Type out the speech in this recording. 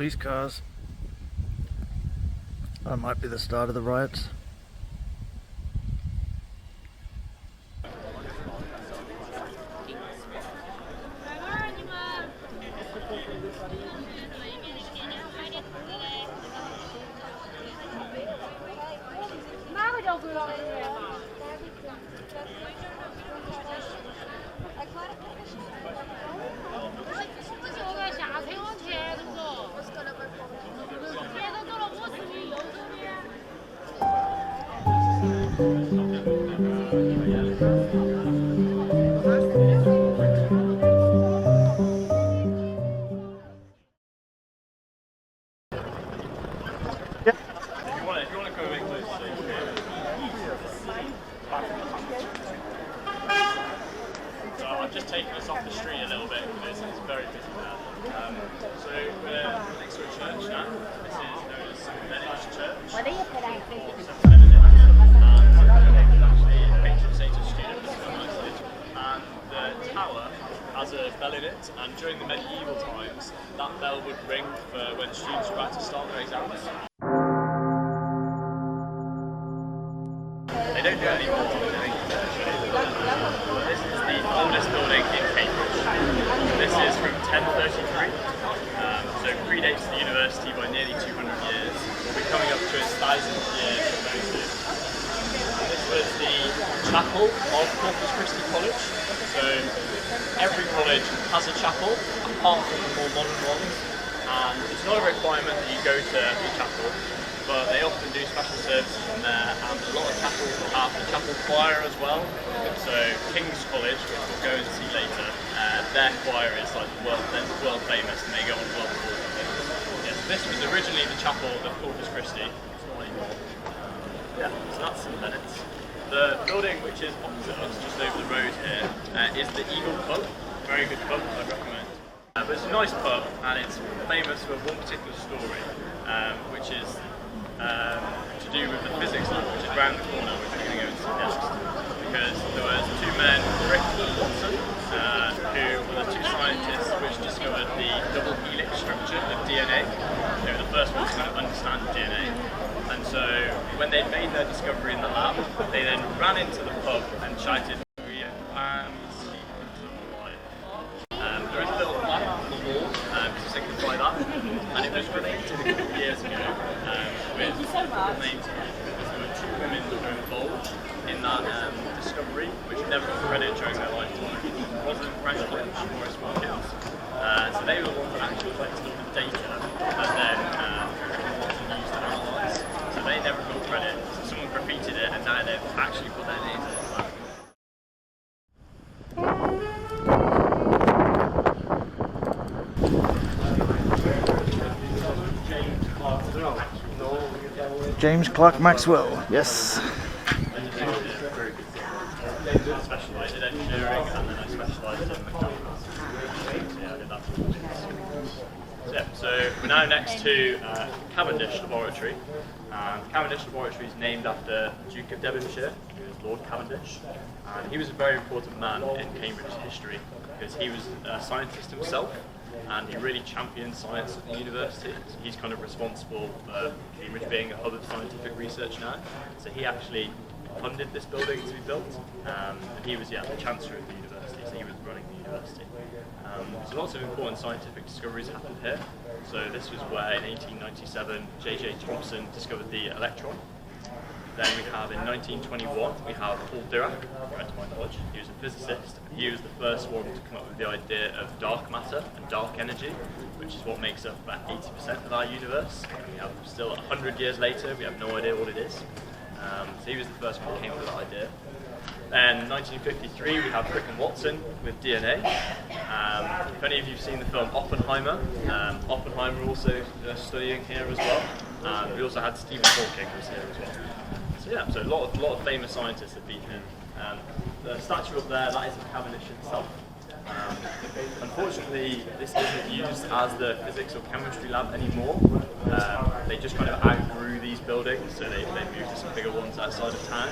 police cars. That might be the start of the riots. I've just taken us off the street a little bit because it's very busy now. So we're next to a church now. This is known as Cavendish Church. Actually, a patron saint of students, and the tower has a bell in it. And during the medieval times, that bell would ring for when students were about to start their exams. They don't do it anymore. This is the oldest building in Cambridge. This is from 1033, so predates the university by nearly 200 years. We'll be coming up to its 1000th year very soon. This was the chapel of Corpus Christi College. So every college has a chapel, apart from the more modern ones. And it's not a requirement that you go to the chapel, but they often do special services in there, and a lot of chapels will have the chapel choir as well. So King's College, which we'll go and see later, their choir is like world famous, and they go on world tours and things. Yes, this was originally the chapel of Corpus Christi. It's not anymore. Yeah, so that's St. Bennett's. The building which is opposite us, just over the road here, is the Eagle Pub. Very good pub, I'd recommend. But it's a nice pub, and it's famous for one particular story, which is to do with the physics lab, which is round the corner, which we're going to go and see next. Because there were two men, Crick and Thompson, who were the two scientists which discovered the double helix structure of DNA. They were the first ones to kind of understand DNA. And so when they'd made their discovery in the lab, they then ran into the pub and shouted, there is a little plaque on the wall to signify that, and it was related a couple of years ago with names, because there were two women that were involved in that discovery, which never got credit during their lifetime. Rosalind Franklin and Maurice Wilkins. So they were the ones that actually collected all the data and then used to analyse. So they never got credit. So someone graffitied it, and now they've actually put their names on the plaque. James Clerk Maxwell, yes. I specialised in engineering, and then I specialised in mechanical. Yeah, I did that for 4 years. So we're now next to Cavendish Laboratory. Cavendish Laboratory is named after the Duke of Devonshire, who was Lord Cavendish. And he was a very important man in Cambridge history, because he was a scientist himself, and he really championed science at the university. So he's kind of responsible for Cambridge being a hub of scientific research now. So he actually funded this building to be built, and he was the Chancellor of the university, so he was running the university. So lots of important scientific discoveries happened here. So this was where in 1897 J.J. Thompson discovered the electron. Then we have in 1921 we have Paul Dirac, right to my knowledge. He was a physicist. He was the first one to come up with the idea of dark matter and dark energy, which is what makes up about 80% of our universe. And we have still 100 years later, we have no idea what it is. So he was the first one who came up with that idea. Then 1953 we have Crick and Watson with DNA. If any of you have seen the film Oppenheimer, Oppenheimer also studying here as well. We also had Stephen Hawking was here as well. So yeah, so a lot of famous scientists have been here. The statue up there, that is of Cavendish itself. Unfortunately, this isn't used as the physics or chemistry lab anymore. They just kind of outgrew these buildings, so they moved to some bigger ones outside of town.